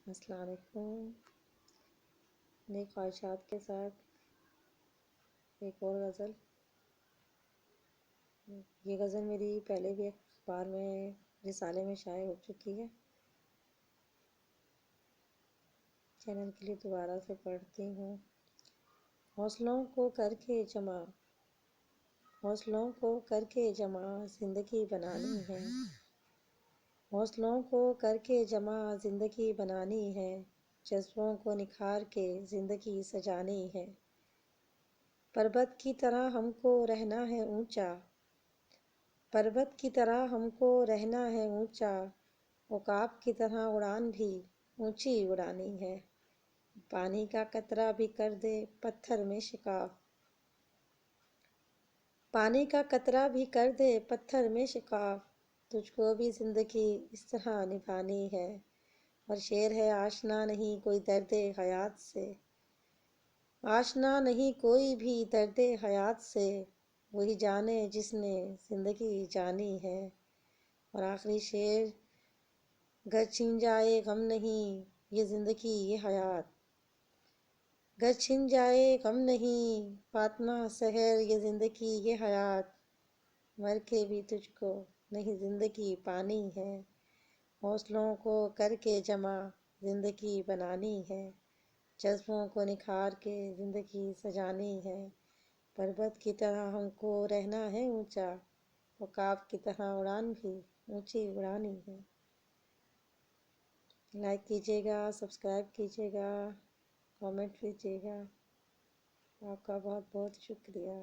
السلام علیکم۔ نئی خواہشات کے ساتھ ایک اور غزل۔ یہ غزل میری پہلے بھی اخبار میں رسالے میں شائع ہو چکی ہے، چینل کے لیے دوبارہ سے پڑھتی ہوں۔ حوصلوں کو کر کے جمع، حوصلوں کو کر کے جمع زندگی بنانی ہے، حوصلوں کو کر کے جمع زندگی بنانی ہے، جذبوں کو نکھار کے زندگی سجانی ہے۔ پربت کی طرح ہم کو رہنا ہے اونچا، پربت کی طرح ہم کو رہنا ہے اونچا، عقاب کی طرح اڑان بھی اونچی اڑانی ہے۔ پانی کا قطرہ بھی کر دے پتھر میں شکاف، پانی کا قطرہ بھی کر دے پتھر میں شکاف، تجھ کو بھی زندگی اس طرح نبھانی ہے، اور شعر ہے آشنا نہیں کوئی درد حیات سے، آشنا نہیں کوئی بھی درد حیات سے، وہی جانے جس نے زندگی جانی ہے۔ اور آخری شعر، گر چھن جائے غم نہیں یہ زندگی یہ حیات، گر چھن جائے غم نہیں فاطمہ سحر یہ زندگی یہ حیات، مر کے بھی تجھ کو نہیں زندگی پانی ہے، حوصلوں کو کر کے جمع زندگی بنانی ہے، جذبوں کو نکھار کے زندگی سجانی ہے۔ پربت کی طرح ہم کو رہنا ہے اونچا، عقاب کی طرح اڑان بھی اونچی اڑانی ہے۔ لائک کیجیے گا، سبسکرائب کیجیے گا، کامنٹ کیجیے گا۔ آپ کا بہت بہت شکریہ۔